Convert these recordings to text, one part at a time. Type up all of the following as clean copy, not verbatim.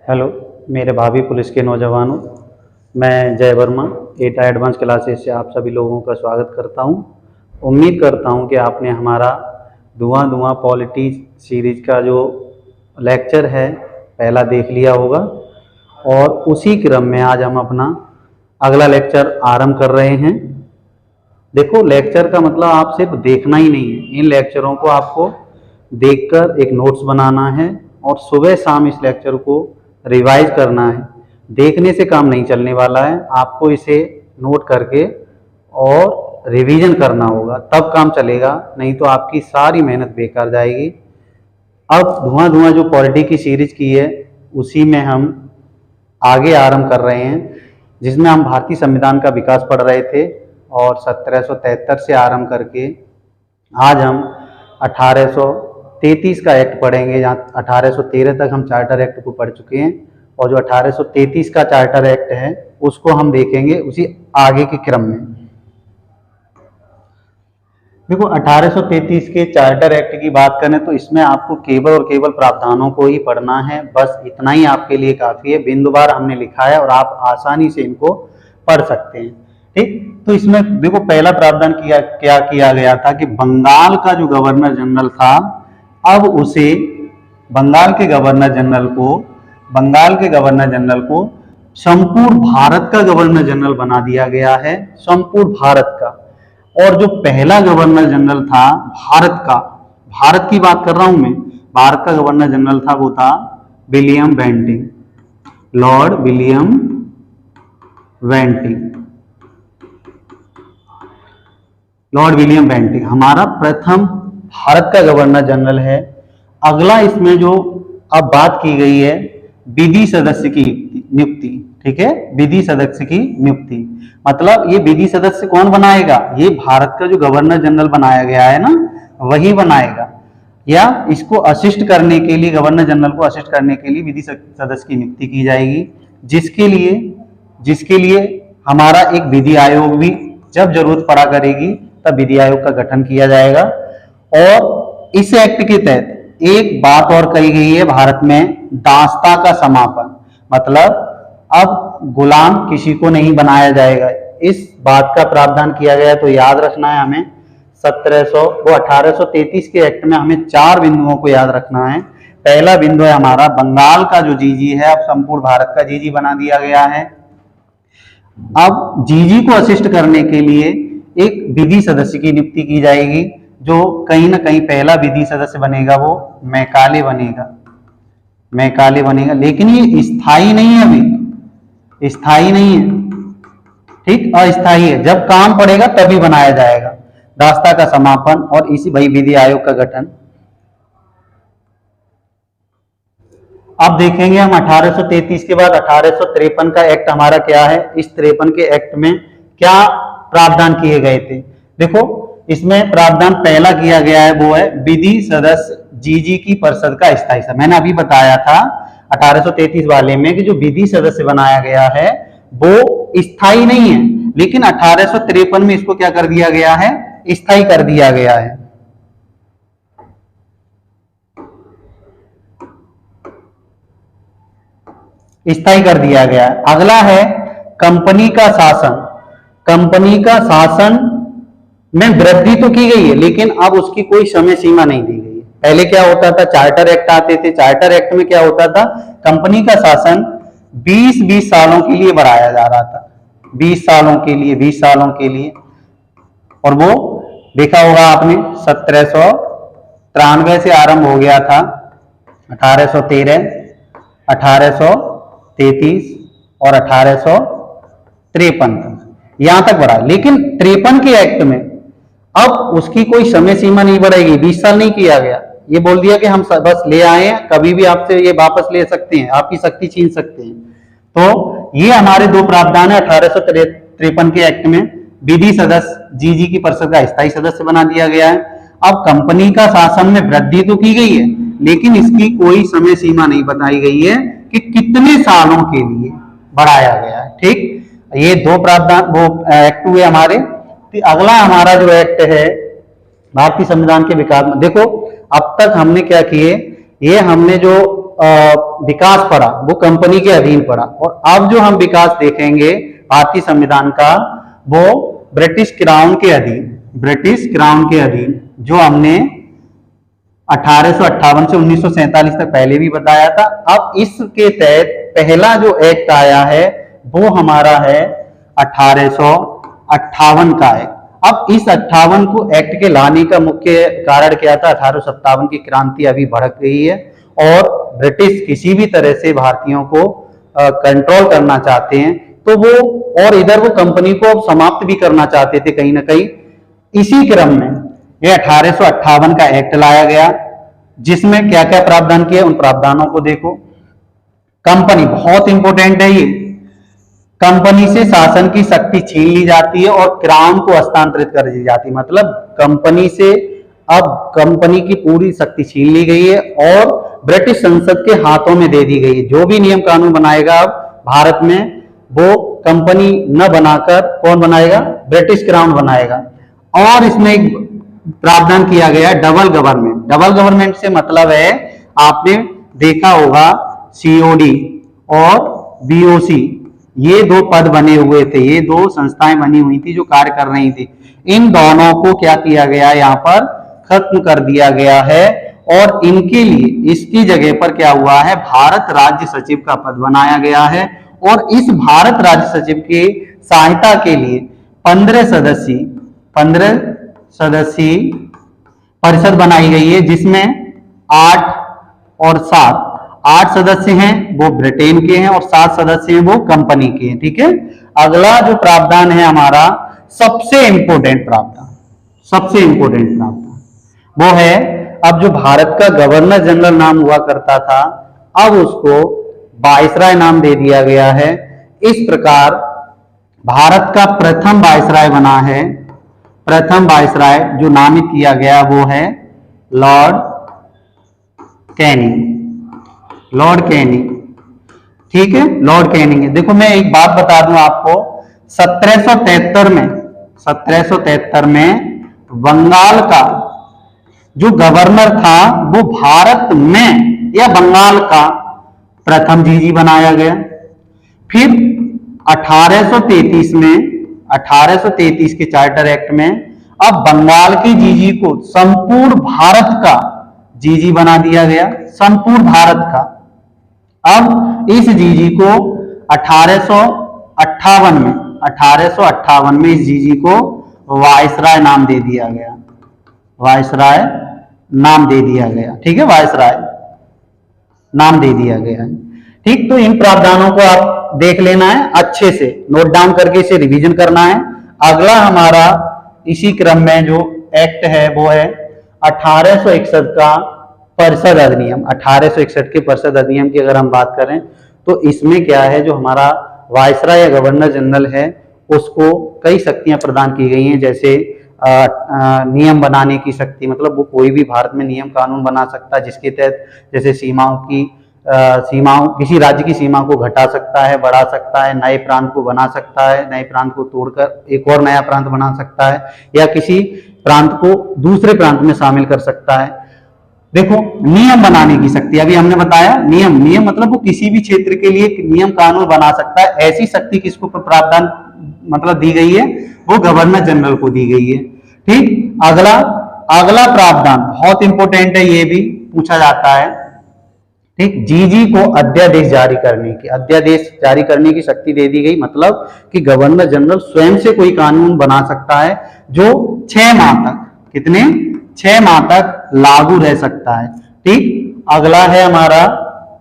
Hello मेरे भावी police के नौजवानों, मैं जय वर्मा एटा एडवांस क्लासेस से आप सभी लोगों का स्वागत करता हूं। उम्मीद करता हूं कि आपने हमारा धुआं धुआं पॉलिटी सीरीज का जो लेक्चर है पहला देख लिया होगा और उसी क्रम में आज हम अपना अगला लेक्चर आरंभ कर रहे हैं। देखो, लेक्चर का मतलब आप सिर्फ देखना ही नहीं है, इन लेक्चरों को आपको देखकर एक नोट्स बनाना है और सुबह शाम इस लेक्चर को रिवाइज करना है। देखने से काम नहीं चलने वाला है, आपको इसे नोट करके और रिवीजन करना होगा, तब काम चलेगा, नहीं तो आपकी सारी मेहनत बेकार जाएगी। अब धुआं धुआं जो पॉलिटी की सीरीज की है उसी में हम आगे आरंभ कर रहे हैं, जिसमें हम भारतीय संविधान का विकास पढ़ रहे थे और 1773 से आरंभ करके आज हम 1833 का एक्ट पढ़ेंगे, जहाँ 1813 तक हम चार्टर एक्ट को पढ़ चुके हैं और जो 1833 का चार्टर एक्ट है उसको हम देखेंगे उसी आगे के क्रम में। देखो, 1833 के चार्टर एक्ट की बात करें तो इसमें आपको केवल और केवल प्रावधानों को ही पढ़ना है, बस इतना ही आपके लिए काफ़ी है। बिंदुवार हमने लिखा है और आप आसानी से इनको पढ़ सकते हैं। ठीक, तो इसमें देखो पहला प्रावधान क्या किया गया था कि बंगाल का जो गवर्नर जनरल था, अब उसे बंगाल के गवर्नर जनरल को संपूर्ण भारत का गवर्नर जनरल बना दिया गया है, संपूर्ण भारत का। और जो पहला गवर्नर जनरल था भारत की बात कर रहा हूं मैं, भारत का गवर्नर जनरल था, वो था William Bentinck, lord William Bentinck हमारा प्रथम भारत का गवर्नर जनरल है। अगला इसमें जो अब बात की गई है विधि सदस्य की नियुक्ति। ठीक है, विधि सदस्य की नियुक्ति मतलब ये विधि सदस्य कौन बनाएगा? ये भारत का जो गवर्नर जनरल बनाया गया है ना, वही बनाएगा, या इसको असिस्ट करने के लिए, गवर्नर जनरल को असिस्ट करने के लिए विधि सदस्य की नियुक्ति की जाएगी, जिसके लिए हमारा एक विधि आयोग भी जब जरूरत पड़ा करेगी तब विधि आयोग का गठन किया जाएगा। और इस एक्ट के तहत एक बात और कही गई है भारत में, दासता का समापन, मतलब अब गुलाम किसी को नहीं बनाया जाएगा, इस बात का प्रावधान किया गया। तो याद रखना है हमें 1833 के एक्ट में हमें 4 बिंदुओं को याद रखना है। पहला बिंदु है हमारा बंगाल का जो जीजी है अब संपूर्ण भारत का जीजी बना दिया गया है। अब जीजी को असिस्ट करने के लिए एक विधि सदस्य की नियुक्ति की जाएगी, जो कहीं ना कहीं पहला विधि सदस्य बनेगा वो मैकाले बनेगा, लेकिन ये स्थायी नहीं है, अभी स्थायी नहीं है, ठीक, अस्थायी है, जब काम पड़ेगा तभी बनाया जाएगा। दासता का समापन और इसी वही विधि आयोग का गठन। अब देखेंगे हम 1833 के बाद 1853 का एक्ट हमारा क्या है, इस 53 के एक्ट में क्या प्रावधान किए गए थे। देखो, इसमें प्रावधान पहला किया गया है वो है विधि सदस्य जीजी की परिषद का स्थायी सदस्य। मैंने अभी बताया था 1833 वाले में कि जो विधि सदस्य बनाया गया है वो स्थायी नहीं है, लेकिन 1853 में इसको क्या कर दिया गया है, स्थायी कर दिया गया है। स्थायी कर दिया गया है। अगला है कंपनी का शासन। कंपनी का शासन में वृद्धि तो की गई है, लेकिन अब उसकी कोई समय सीमा नहीं दी गई है। पहले क्या होता था, चार्टर एक्ट आते थे, चार्टर एक्ट में क्या होता था, कंपनी का शासन 20-20 सालों के लिए बढ़ाया जा रहा था, 20 सालों के लिए। और वो देखा होगा आपने 1793 से आरंभ हो गया था, 1813, 1833 और 1853 यहां तक बढ़ा। लेकिन 53 के एक्ट में अब उसकी कोई समय सीमा नहीं बढ़ेगी, 20 साल नहीं किया गया, ये बोल दिया कि हम बस ले आए हैं, कभी भी आपसे ये वापस ले सकते हैं, आपकी शक्ति छीन सकते हैं। तो ये हमारे 2 प्रावधान है 1853 के एक्ट में। विधि सदस्य जीजी की परिषद का स्थायी सदस्य बना दिया गया है। अब कंपनी का शासन में वृद्धि तो की गई है, लेकिन इसकी कोई समय सीमा नहीं बताई गई है कि कितने सालों के लिए बढ़ाया गया है। ठीक, ये 2 प्रावधान वो एक्ट हुए हमारे। अगला हमारा जो एक्ट है भारतीय संविधान के विकास में, देखो अब तक हमने क्या किए, ये हमने जो विकास पड़ा वो कंपनी के अधीन पड़ा। और अब जो हम विकास देखेंगे भारतीय संविधान का, वो ब्रिटिश क्राउन के अधीन जो हमने 1858 से 1947 तक पहले भी बताया था। अब इसके तहत पहला जो एक्ट आया है वो हमारा है 1858 का एक्ट। अब इस 58 को एक्ट के लाने का मुख्य कारण क्या था? 1857 की क्रांति अभी भड़क गई है और ब्रिटिश किसी भी तरह से भारतीयों को कंट्रोल करना चाहते हैं, तो वो और इधर वो कंपनी को अब समाप्त भी करना चाहते थे कहीं ना कहीं। इसी क्रम में ये 1858 का एक्ट लाया गया, जिसमें क्या क्या प्रावधान किए, उन प्रावधानों को देखो। कंपनी, बहुत इंपॉर्टेंट है ये, कंपनी से शासन की शक्ति छीन ली जाती है और क्राउन को हस्तांतरित कर दी जाती है। मतलब कंपनी से अब कंपनी की पूरी शक्ति छीन ली गई है और ब्रिटिश संसद के हाथों में दे दी गई है। जो भी नियम कानून बनाएगा अब भारत में, वो कंपनी न बनाकर कौन बनाएगा? ब्रिटिश क्राउन बनाएगा। और इसमें एक प्रावधान किया गया डबल गवर्नमेंट। डबल गवर्नमेंट से मतलब है, आपने देखा होगा सीओडी और बीओसी, ये दो पद बने हुए थे, ये दो संस्थाएं बनी हुई थी जो कार्य कर रही थी। इन दोनों को क्या किया गया? यहाँ पर खत्म कर दिया गया है और इनके लिए इसकी जगह पर क्या हुआ है? भारत राज्य सचिव का पद बनाया गया है। और इस भारत राज्य सचिव की सहायता के लिए 15 सदस्यीय परिषद बनाई गई है, जिसमें 8 और 8 सदस्य हैं वो ब्रिटेन के हैं और 7 सदस्य हैं वो कंपनी के हैं। ठीक है। अगला जो प्रावधान है हमारा, सबसे इंपॉर्टेंट प्रावधान वो है, अब जो भारत का गवर्नर जनरल नाम हुआ करता था, अब उसको वायसराय नाम दे दिया गया है। इस प्रकार भारत का प्रथम वायसराय बना है, प्रथम वायसराय जो नामित किया गया वो है लॉर्ड कैनिंग। ठीक है, लॉर्ड कैनिंग है। देखो मैं एक बात बता दूं आपको, 1773 में बंगाल का जो गवर्नर था वो भारत में या बंगाल का प्रथम जीजी बनाया गया। फिर 1833 के चार्टर एक्ट में अब बंगाल के जीजी को संपूर्ण भारत का जीजी बना दिया गया, संपूर्ण भारत का। अब इस जीजी को 1858 में इस जीजी को वायसराय नाम दे दिया गया, ठीक है, वायसराय नाम दे दिया गया है। ठीक, तो इन प्रावधानों को आप देख लेना है, अच्छे से नोट डाउन करके इसे रिवीजन करना है। अगला हमारा इसी क्रम में जो एक्ट है वो है 1861 का परिषद अधिनियम। 1861 के परिषद अधिनियम की अगर हम बात करें तो इसमें क्या है, जो हमारा वायसराय या गवर्नर जनरल है उसको कई शक्तियां प्रदान की गई हैं, जैसे नियम बनाने की शक्ति, मतलब वो कोई भी भारत में नियम कानून बना सकता है, जिसके तहत जैसे सीमाओं किसी राज्य की सीमा को घटा सकता है, बढ़ा सकता है, नए प्रांत को बना सकता है, नए प्रांत को तोड़कर एक और नया प्रांत बना सकता है, या किसी प्रांत को दूसरे प्रांत में शामिल कर सकता है। देखो, नियम बनाने की शक्ति, अभी हमने बताया नियम मतलब वो किसी भी क्षेत्र के लिए नियम कानून बना सकता है। ऐसी शक्ति किसको प्रावधान मतलब दी गई है? वो गवर्नर जनरल को दी गई है। ठीक, अगला प्रावधान बहुत इंपॉर्टेंट है, ये भी पूछा जाता है। ठीक, जीजी को अध्यादेश जारी करने की शक्ति दे दी गई, मतलब कि गवर्नर जनरल स्वयं से कोई कानून बना सकता है जो 6 माह तक, कितने 6 माह तक लागू रह सकता है। ठीक, अगला है हमारा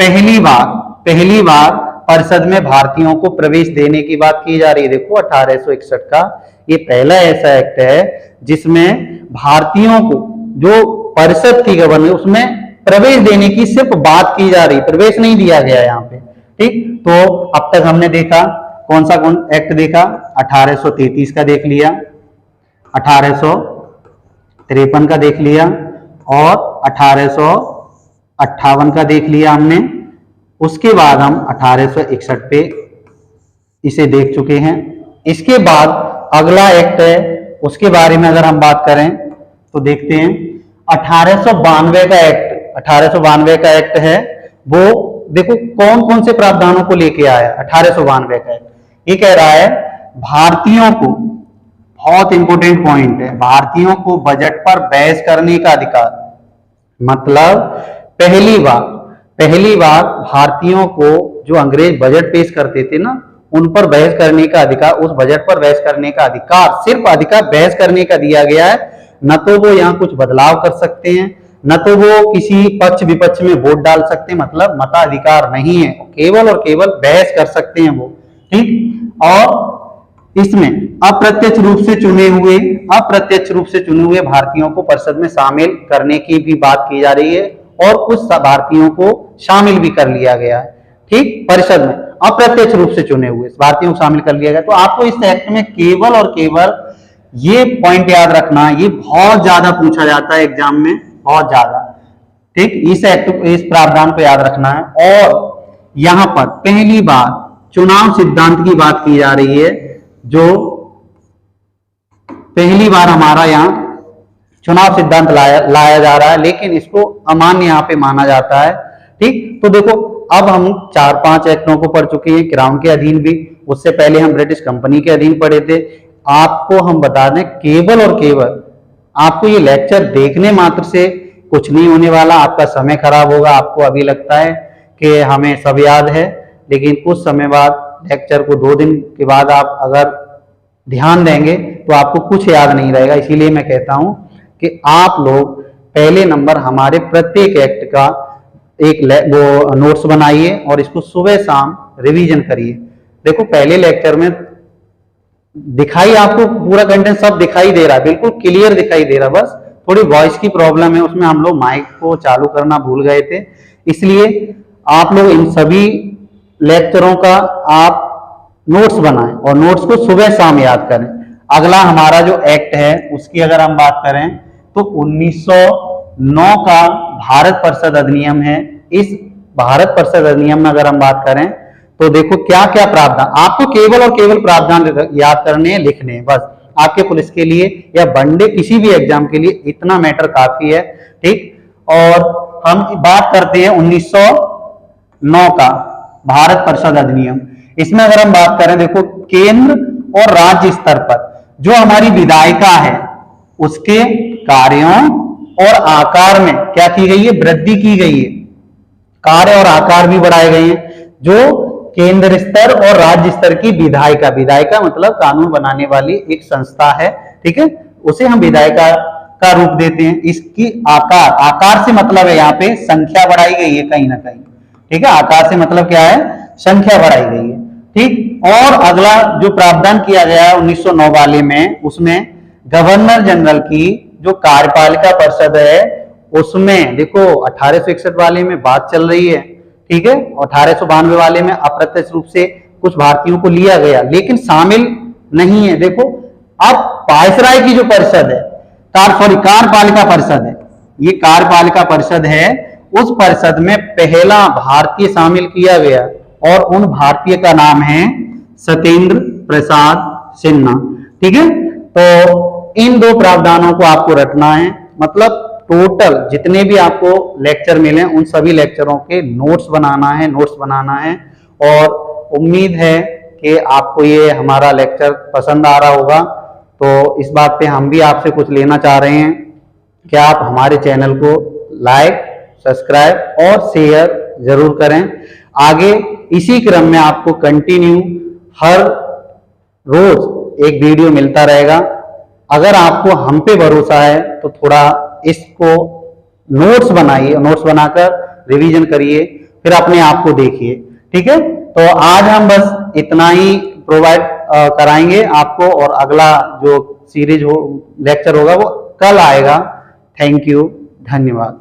पहली बार परिषद में भारतीयों को प्रवेश देने की बात की जा रही है। देखो 1861 का ये पहला ऐसा एक्ट है जिसमें भारतीयों को, जो परिषद थी गवर्नर, उसमें प्रवेश देने की सिर्फ बात की जा रही, प्रवेश नहीं दिया गया यहाँ पे। ठीक, तो अब तक हमने देखा कौन एक्ट देखा? 1833 का देख लिया, 1853 का देख लिया और 1858 का देख लिया हमने। उसके बाद हम 1861 पे इसे देख चुके हैं। इसके बाद अगला एक्ट है, उसके बारे में अगर हम बात करें तो देखते हैं 1892 का एक्ट है वो देखो कौन कौन से प्रावधानों को लेके आया 1892 का। ये कह रहा है भारतीयों को, बहुत इंपॉर्टेंट पॉइंट है, भारतीयों को बजट पर बहस करने का अधिकार। मतलब पहली बार भारतीयों को जो अंग्रेज बजट पेश करते थे ना, उन पर बहस करने का अधिकार, उस बजट पर बहस करने का अधिकार, सिर्फ अधिकार बहस करने का दिया गया है। न तो वो यहाँ कुछ बदलाव कर सकते हैं, न तो वो किसी पक्ष विपक्ष में वोट डाल सकते हैं, मतलब मताधिकार नहीं है, केवल और केवल बहस कर सकते हैं वो। ठीक, और इसमें अप्रत्यक्ष रूप से चुने हुए भारतीयों को परिषद में शामिल करने की भी बात की जा रही है, और कुछ भारतीयों को शामिल भी कर लिया गया है। ठीक, परिषद में अप्रत्यक्ष रूप से चुने हुए भारतीयों को शामिल कर लिया गया। तो आपको इस एक्ट में केवल और केवल ये पॉइंट याद रखना, ये बहुत ज्यादा पूछा जाता है एग्जाम में, बहुत ज्यादा। ठीक, इस एक्ट, इस प्रावधान को याद रखना है। और यहां पर पहली बार चुनाव सिद्धांत की बात की जा रही है, जो पहली बार हमारा यहाँ चुनाव सिद्धांत लाया जा रहा है, लेकिन इसको अमान्य यहाँ पे माना जाता है। ठीक, तो देखो अब हम 4-5 एक्टों को पढ़ चुके हैं, क्राउन के अधीन भी, उससे पहले हम ब्रिटिश कंपनी के अधीन पढ़े थे। आपको हम बता दें, केवल और केवल आपको ये लेक्चर देखने मात्र से कुछ नहीं होने वाला, आपका समय खराब होगा। आपको अभी लगता है कि हमें सब याद है, लेकिन कुछ समय बाद लेक्चर को 2 दिन के बाद आप अगर ध्यान देंगे तो आपको कुछ याद नहीं रहेगा। इसीलिए मैं कहता हूं कि आप लोग पहले नंबर हमारे प्रत्येक एक्ट का एक वो नोट्स बनाइए और इसको सुबह शाम रिवीजन करिए। देखो पहले लेक्चर में दिखाई, आपको पूरा कंटेंट सब दिखाई दे रहा है, बिल्कुल क्लियर दिखाई दे रहा, बस थोड़ी वॉइस की प्रॉब्लम है, उसमें हम लोग माइक को चालू करना भूल गए थे। इसलिए आप लोग इन सभी लेक्चरों का आप नोट्स बनाएं और नोट्स को सुबह शाम याद करें। अगला हमारा जो एक्ट है उसकी अगर हम बात करें तो 1909 का भारत परिषद अधिनियम है। इस भारत परिषद अधिनियम में अगर हम बात करें तो देखो क्या क्या प्रावधान, आपको केवल और केवल प्रावधान याद करने हैं, लिखने हैं, बस आपके पुलिस के लिए या वनडे किसी भी एग्जाम के लिए इतना मैटर काफी है। ठीक, और हम बात करते हैं 1909 का भारत परिषद अधिनियम। इसमें अगर हम बात करें, देखो केंद्र और राज्य स्तर पर जो हमारी विधायिका है उसके कार्यों और आकार में क्या की गई है, वृद्धि की गई है, कार्य और आकार भी बढ़ाए गए हैं। जो केंद्र स्तर और राज्य स्तर की विधायिका मतलब कानून बनाने वाली एक संस्था है, ठीक है, उसे हम विधायिका का रूप देते हैं। इसकी आकार से मतलब है यहाँ पे संख्या बढ़ाई गई है कहीं ना कहीं। ठीक है, आकार से मतलब क्या है, संख्या बढ़ाई गई है। ठीक, और अगला जो प्रावधान किया गया है 1909 वाले में, उसमें गवर्नर जनरल की जो कार्यपालिका परिषद है उसमें देखो 1861 वाले में बात चल रही है, ठीक है, 1892 वाले में अप्रत्यक्ष रूप से कुछ भारतीयों को लिया गया लेकिन शामिल नहीं है। देखो अब वायसराय की जो परिषद है, कार्यपालिका परिषद है, ये कार्यपालिका परिषद है, उस परिषद में पहला भारतीय शामिल किया गया और उन भारतीय का नाम है सत्येंद्र प्रसाद सिन्हा। ठीक है, तो इन 2 प्रावधानों को आपको रटना है। मतलब टोटल जितने भी आपको लेक्चर मिले उन सभी लेक्चरों के नोट्स बनाना है और उम्मीद है कि आपको ये हमारा लेक्चर पसंद आ रहा होगा। तो इस बात पे हम भी आपसे कुछ लेना चाह रहे हैं कि आप हमारे चैनल को लाइक, सब्सक्राइब और शेयर जरूर करें। आगे इसी क्रम में आपको कंटिन्यू हर रोज एक वीडियो मिलता रहेगा। अगर आपको हम पे भरोसा है तो थोड़ा इसको नोट्स बनाइए, नोट्स बनाकर रिवीजन करिए, फिर अपने आप को देखिए। ठीक है, तो आज हम बस इतना ही प्रोवाइड कराएंगे आपको और अगला जो सीरीज हो लेक्चर होगा वो कल आएगा। थैंक यू, धन्यवाद।